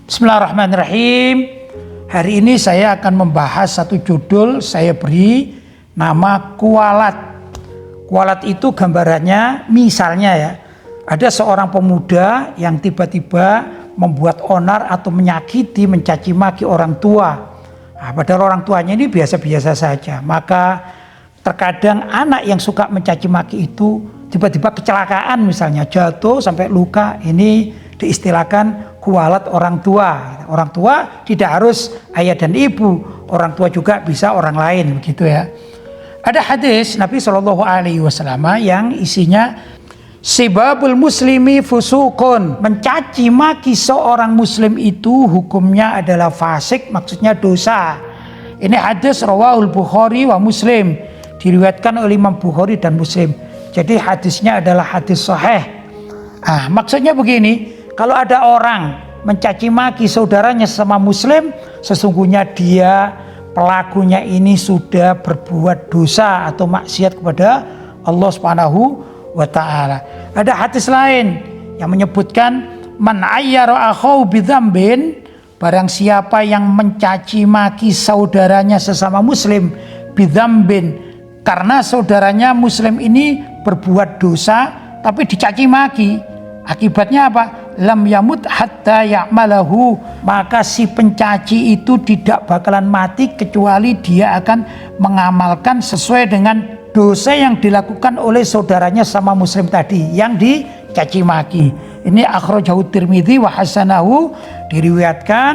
Bismillahirrahmanirrahim. Hari ini saya akan membahas satu judul, saya beri nama kualat. Kualat itu gambarannya misalnya ya, ada seorang pemuda yang tiba-tiba membuat onar atau menyakiti, mencaci maki orang tua. Nah, padahal orang tuanya ini biasa-biasa saja. Maka terkadang anak yang suka mencaci maki itu tiba-tiba kecelakaan, misalnya jatuh sampai luka. Ini diistilahkan kualat orang tua. Orang tua tidak harus ayah dan ibu, orang tua juga bisa orang lain, begitu ya. Ada hadis Nabi SAW yang isinya sibabul muslimi fusukun, mencaci maki seorang muslim itu hukumnya adalah fasik, maksudnya dosa. Ini hadis rawahul Bukhari wa Muslim, diriwayatkan oleh Imam Bukhari dan Muslim. Jadi hadisnya adalah hadis sahih. Maksudnya begini, kalau ada orang mencaci maki saudaranya sesama muslim, sesungguhnya dia pelakunya ini sudah berbuat dosa atau maksiat kepada Allah Subhanahu wa taala. Ada hadis lain yang menyebutkan man ayyara akhahu bidzambin, barang siapa yang mencaci maki saudaranya sesama muslim bidzambin, karena saudaranya muslim ini berbuat dosa tapi dicaci maki, akibatnya apa? Lam yamut hatta ya'malahu, maka si pencaci itu tidak bakalan mati kecuali dia akan mengamalkan sesuai dengan dosa yang dilakukan oleh saudaranya sama muslim tadi yang dicaci maki. Ini akhrajahu Tirmidzi wa hasanahu, diriwayatkan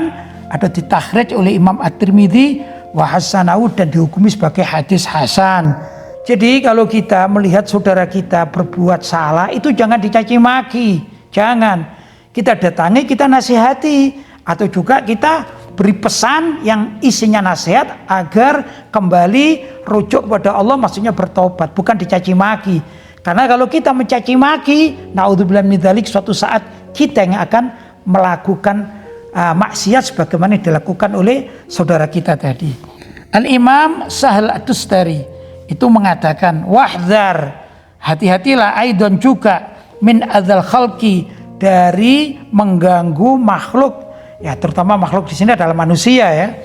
atau ditakhrij oleh Imam At-Tirmidzi wa hasanahu dan dihukumi sebagai hadis hasan. Jadi kalau kita melihat saudara kita berbuat salah itu jangan dicaci maki, jangan. Kita datangi, kita nasihati, atau juga kita beri pesan yang isinya nasihat agar kembali rujuk kepada Allah, maksudnya bertobat, bukan dicaci maki. Karena kalau kita mencaci maki, naudzubillah min dzalik, suatu saat kita yang akan melakukan maksiat sebagaimana dilakukan oleh saudara kita tadi. Al-Imam Sahal At-Tustari itu mengatakan, wahdhar, hati-hatilah aidon juga min adzal khalqi, dari mengganggu makhluk, ya terutama makhluk di sini adalah manusia ya.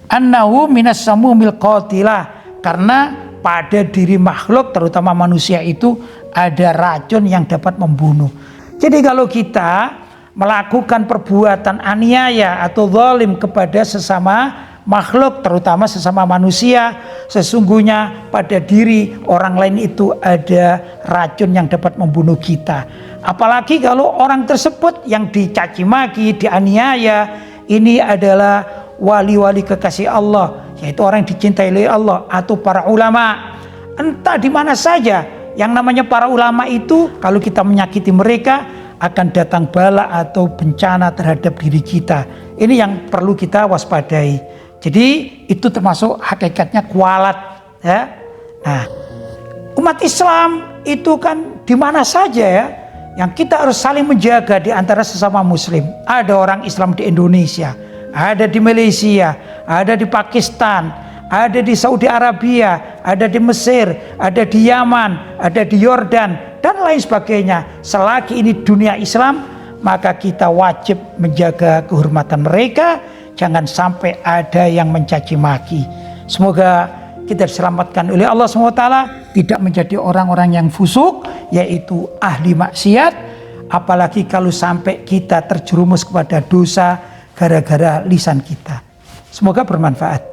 Annahu minas samumil qatilah, karena pada diri makhluk terutama manusia itu ada racun yang dapat membunuh. Jadi kalau kita melakukan perbuatan aniaya atau zalim kepada sesama makhluk, terutama sesama manusia, sesungguhnya pada diri orang lain itu ada racun yang dapat membunuh kita. Apalagi kalau orang tersebut yang dicaci maki, dianiaya, ini adalah wali-wali kekasih Allah, yaitu orang yang dicintai oleh Allah atau para ulama. Entah di mana saja, yang namanya para ulama itu kalau kita menyakiti mereka akan datang bala atau bencana terhadap diri kita. Ini yang perlu kita waspadai. Jadi itu termasuk hakikatnya kualat ya. Nah, umat Islam itu kan di mana saja ya, yang kita harus saling menjaga di antara sesama muslim. Ada orang Islam di Indonesia, ada di Malaysia, ada di Pakistan, ada di Saudi Arabia, ada di Mesir, ada di Yaman, ada di Yordan dan lain sebagainya. Selagi ini dunia Islam, maka kita wajib menjaga kehormatan mereka. Jangan sampai ada yang mencaci maki. Semoga kita diselamatkan oleh Allah SWT, tidak menjadi orang-orang yang fusuk, yaitu ahli maksiat. Apalagi kalau sampai kita terjerumus kepada dosa gara-gara lisan kita. Semoga bermanfaat.